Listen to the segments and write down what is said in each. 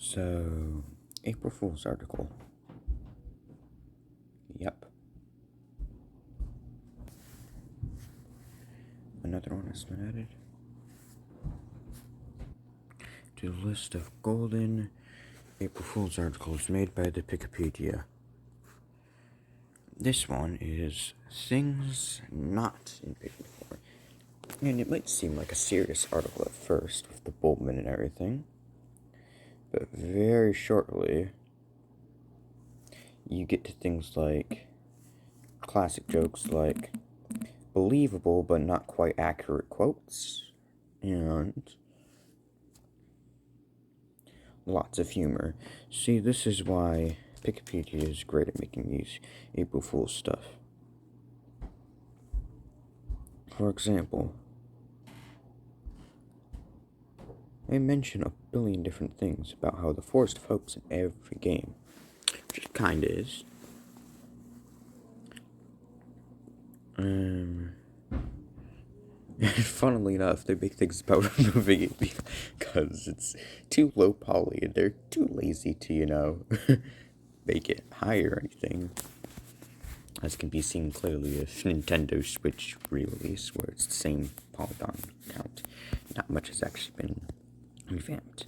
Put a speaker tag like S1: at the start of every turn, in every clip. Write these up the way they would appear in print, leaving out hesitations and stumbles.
S1: So, April Fool's article. Yep. Another one has been added to the list of golden April Fool's articles made by the Pikipedia. This one is things not in Pikmin 4. And it might seem like a serious article at first, with the Bulbman and everything. But very shortly, you get to things like classic jokes like believable but not quite accurate quotes, and lots of humor. See, this is why Wikipedia is great at making these April Fool's stuff. For example, they mention a billion different things about how the Forest of Hope's in every game, which it kinda is. Funnily enough, they make things about removing it because it's too low poly and they're too lazy to, make it high or anything. As can be seen clearly with Nintendo Switch re-release, where it's the same polygon count. Not much has actually been revamped.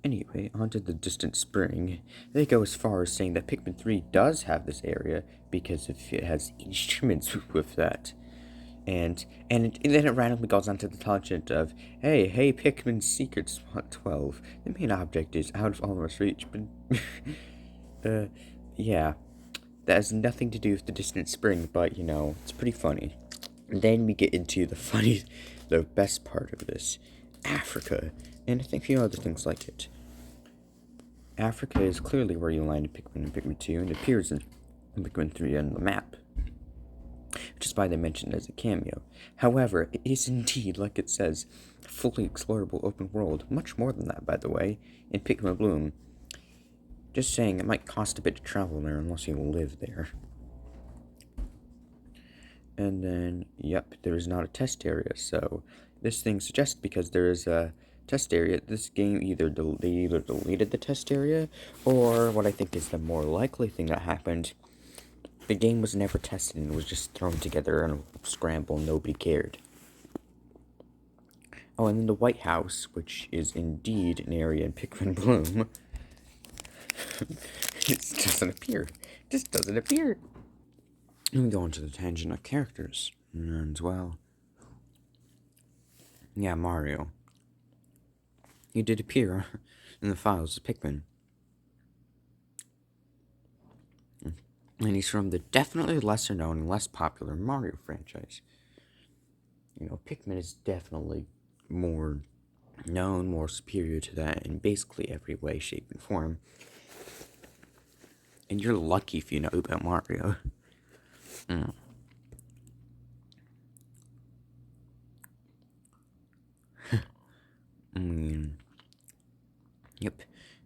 S1: Anyway, onto the distant spring. They go as far as saying that Pikmin 3 does have this area because it has instruments with that. And then it randomly goes on to the tangent of, hey, Pikmin Secret Spot 12. The main object is out of almost reach, but, yeah. That has nothing to do with the distant spring, but, it's pretty funny. And then we get into the best part of this, Africa, and I think a few other things like it. Africa is clearly where you land in Pikmin and Pikmin 2, and it appears in Pikmin 3 on the map, which is why they mentioned it as a cameo. However, it is indeed, like it says, fully explorable open world, much more than that, by the way, in Pikmin Bloom. Just saying, it might cost a bit to travel there unless you live there. And then, yep, there is not a test area, so this thing suggests because there is a test area, this game they either deleted the test area, or what I think is the more likely thing that happened, the game was never tested and was just thrown together in a scramble, nobody cared. Oh, and then the White House, which is indeed an area in Pikmin Bloom, it doesn't appear. It just doesn't appear. And we go on to the tangent of characters as well. Yeah, Mario. He did appear in the files of Pikmin. And he's from the definitely lesser known and less popular Mario franchise. Pikmin is definitely more known, more superior to that in basically every way, shape, and form. And you're lucky if you know about Mario. Yep.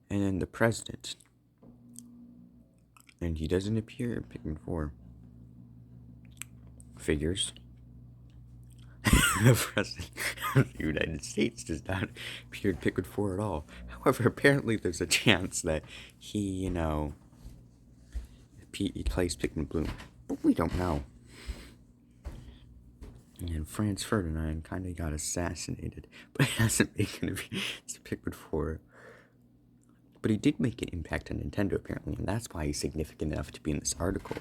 S1: And then the president. And he doesn't appear in Pikmin 4. Figures. The president of the United States does not appear in Pikmin 4 at all. However, apparently there's a chance that he plays Pikmin Bloom. But we don't know. And Franz Ferdinand kind of got assassinated, but he hasn't made it to Pikmin 4. But he did make an impact on Nintendo, apparently, and that's why he's significant enough to be in this article.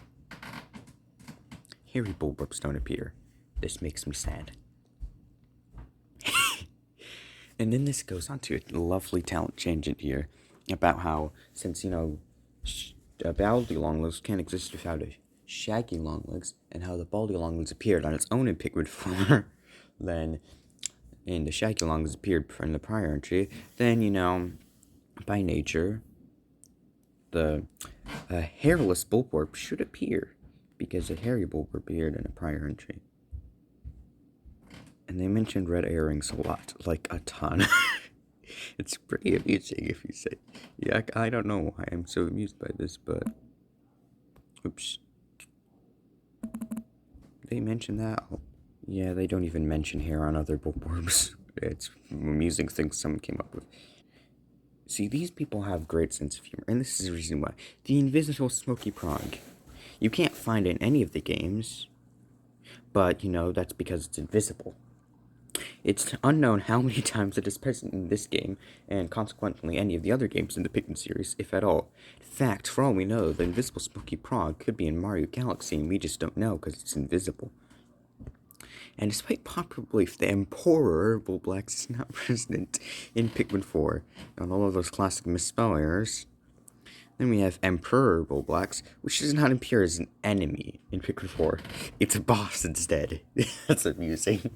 S1: Harry Bulbs don't appear. This makes me sad. And then this goes on to a lovely talent tangent here about how, since, a Baldy Longlegs can't exist without a Shaggy Longlegs, and how the Baldy Longlegs appeared on its own in Pikmin 4, and the Shaggy Longlegs appeared in the prior entry, then, by nature, the hairless Bulborb should appear, because a hairy Bulborb appeared in a prior entry. And they mentioned red earrings a lot, like a ton. It's pretty amusing if you say. Yeah, I don't know why I'm so amused by this, but... Oops. They mention that? Yeah, they don't even mention hair on other Bulborbs. It's amusing thing someone came up with. See, these people have great sense of humor, and this is the reason why. The invisible smoky prog. You can't find it in any of the games, but, that's because it's invisible. It's unknown how many times it is present in this game, and consequently any of the other games in the Pikmin series, if at all. In fact, for all we know, the invisible smoky prog could be in Mario Galaxy, and we just don't know because it's invisible. And despite popular belief, the Emperor Bulblax is not present in Pikmin 4, on all of those classic misspell errors. Then we have Emperor Bulblax, which does not appear as an enemy in Pikmin 4. It's a boss instead. That's amusing.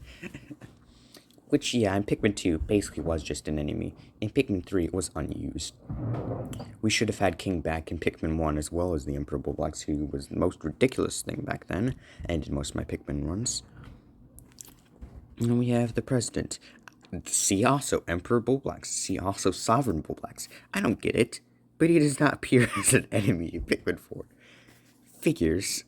S1: Which, yeah, in Pikmin 2, basically was just an enemy. In Pikmin 3, it was unused. We should have had King back in Pikmin 1 as well as the Emperor Bulblax, who was the most ridiculous thing back then, and in most of my Pikmin runs. And we have the President. See also Emperor Bulblax. See also Sovereign Bulblax. I don't get it, but he does not appear as an enemy in Pikmin 4. Figures.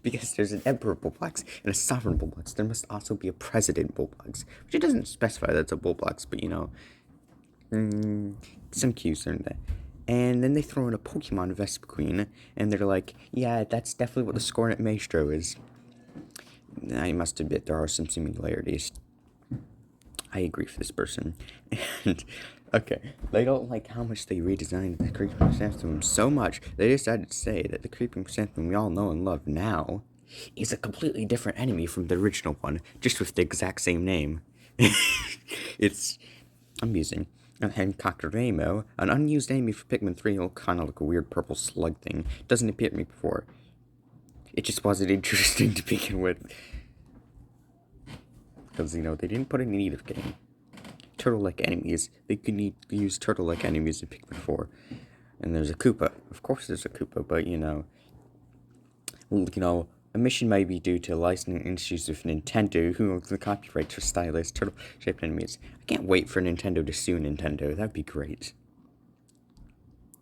S1: Because there's an Emperor Bulblax and a Sovereign Bulblax, there must also be a President Bulblax. Which it doesn't specify that's a Bulblax, but some cues in that. And then they throw in a Pokemon Vespiquen, and they're like, yeah, that's definitely what the Scornet Maestro is. I must admit, there are some similarities. I agree for this person. And, okay, they don't like how much they redesigned the Creeping Chrysanthemum so much, they decided to say that the Creeping Chrysanthemum we all know and love now is a completely different enemy from the original one, just with the exact same name. It's amusing. And then Cockeramo, an unused enemy for Pikmin 3, kind of like a weird purple slug thing, doesn't appear to me before. It just wasn't interesting to begin with. Because, they didn't put any need of getting turtle-like enemies. They could use turtle-like enemies in Pikmin 4. And there's a Koopa. Of course there's a Koopa, but, a mission might be due to licensing issues with Nintendo, who owns the copyright for stylized turtle-shaped enemies. I can't wait for Nintendo to sue Nintendo. That'd be great.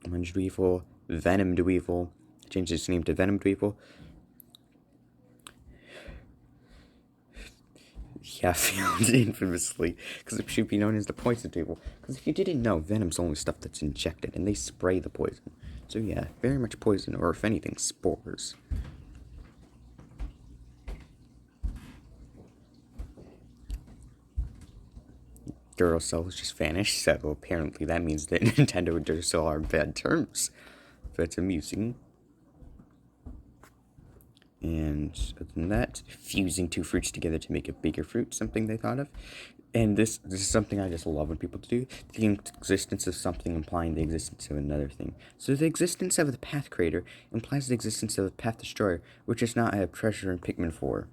S1: Orange Dweevil, Venom Dweevil. Changed its name to Venom Dweevil. Yeah, failed infamously, because it should be known as the Poison Dweevil. Because if you didn't know, Venom's only stuff that's injected, and they spray the poison. So yeah, very much poison, or if anything, spores. Duracell has just vanished, so apparently that means that Nintendo and Duracell are on bad terms. That's amusing. And other than that, fusing two fruits together to make a bigger fruit, something they thought of. And this is something I just love when people do. The existence of something implying the existence of another thing. So the existence of the Path Creator implies the existence of the Path Destroyer, which does not have treasure in Pikmin 4.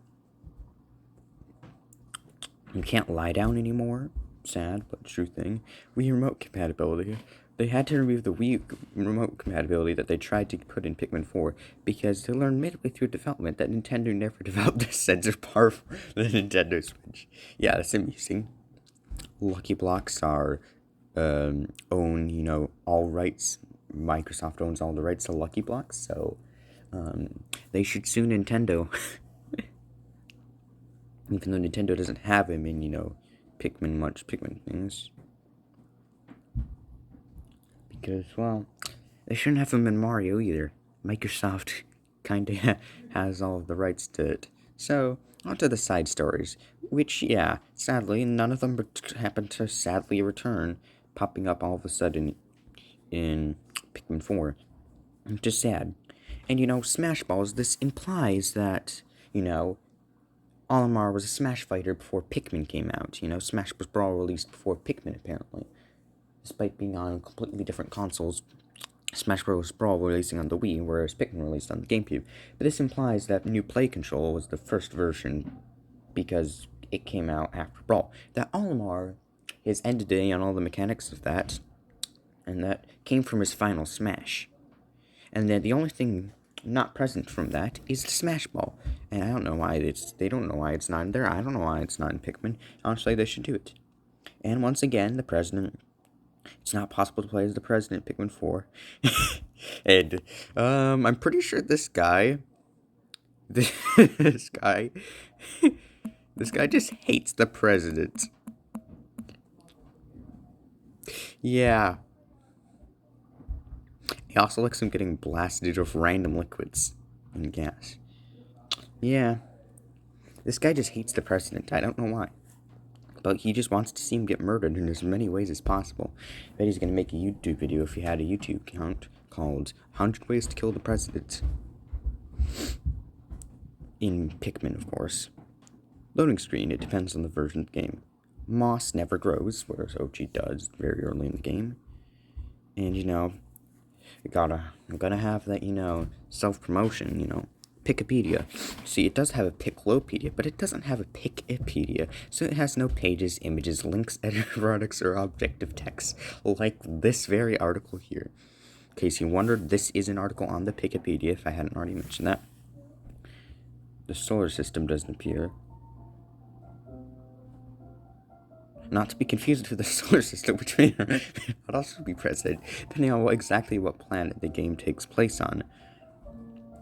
S1: You can't lie down anymore. Sad, but true thing. Wii remote compatibility. They had to remove the Wii remote compatibility that they tried to put in Pikmin 4 because they learned midway through development that Nintendo never developed a sensor powerful than the Nintendo Switch. Yeah, that's amusing. Lucky Blocks are own, all rights. Microsoft owns all the rights to Lucky Blocks, so they should sue Nintendo. Even though Nintendo doesn't have him in, Pikmin things. Because, well, they shouldn't have him in Mario either. Microsoft kinda has all of the rights to it. So, onto the side stories, which, yeah, sadly, none of them happen to sadly return, popping up all of a sudden in Pikmin 4. Which is sad. And, Smash Balls, this implies that, Olimar was a Smash fighter before Pikmin came out. Smash Bros. Brawl released before Pikmin, apparently. Despite being on completely different consoles, Smash Bros. Brawl releasing on the Wii, whereas Pikmin released on the GameCube. But this implies that New Play Control was the first version because it came out after Brawl. That Olimar has ended on all the mechanics of that, and that came from his final Smash. And then the only thing not present from that is the Smash Ball. And I don't know why they don't know why it's not in there. I don't know why it's not in Pikmin. Honestly, they should do it. And once again, the President. It's not possible to play as the President in Pikmin 4. And, I'm pretty sure this guy this guy just hates the President. Yeah. He also likes him getting blasted with random liquids and gas. Yeah. This guy just hates the president. I don't know why. But he just wants to see him get murdered in as many ways as possible. I bet he's going to make a YouTube video if he had a YouTube account called 100 Ways to Kill the President. In Pikmin, of course. Loading screen, it depends on the version of the game. Moss never grows, whereas OG does very early in the game. And, I'm gonna have that, self-promotion, Pikipedia. See, it does have a Piclopedia, but it doesn't have a Pikipedia, so it has no pages, images, links, editor products, or objective text, like this very article here. In case you wondered, this is an article on the Pikipedia, if I hadn't already mentioned that. The solar system doesn't appear. Not to be confused with the solar system, which may not also be present, depending on exactly what planet the game takes place on.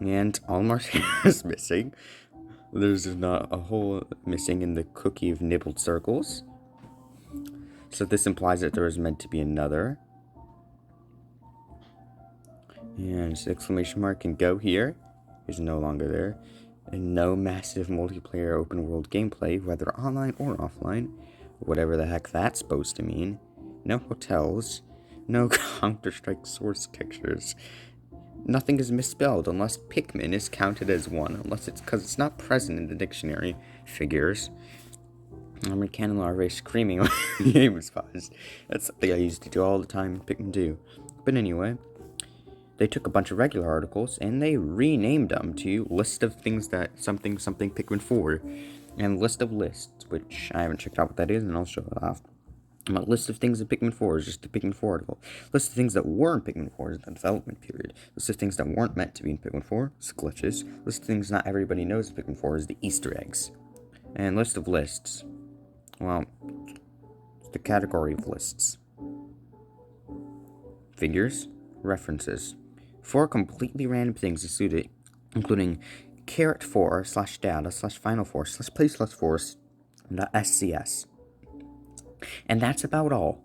S1: And all Mars is missing. There's not a hole missing in the cookie of nibbled circles. So this implies that there is meant to be another. And exclamation mark and go here is no longer there. And no massive multiplayer open world gameplay, whether online or offline. Whatever the heck that's supposed to mean. No hotels. No Counter-Strike source textures. Nothing is misspelled unless Pikmin is counted as one, unless it's because it's not present in the dictionary. Figures. I'm a cannon larvae screaming when the game is paused. That's something I used to do all the time in Pikmin 2. But anyway, they took a bunch of regular articles and they renamed them to list of things that something Pikmin 4. And list of lists, which I haven't checked out what that is, and I'll show it off. A list of things in Pikmin 4 is just the Pikmin 4 article. List of things that were in Pikmin 4 is the development period. List of things that weren't meant to be in Pikmin 4 is glitches. List of things not everybody knows in Pikmin 4 is the Easter eggs. And list of lists. Well, it's the category of lists. Figures, references. 4 completely random things included, including caret4/data/final4/play/force.scs. And that's about all.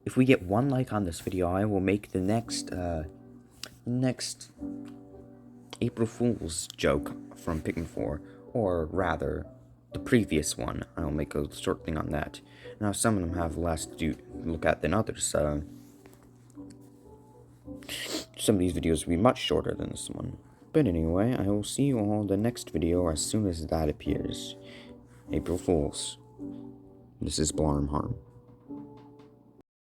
S1: If we get 1 like on this video, I will make the next April Fool's joke from Pikmin 4, or rather, the previous one. I'll make a short thing on that. Now, some of them have less to look at than others, so some of these videos will be much shorter than this one. But anyway, I will see you all in the next video as soon as that appears. April Fools. This is Blarm Harm.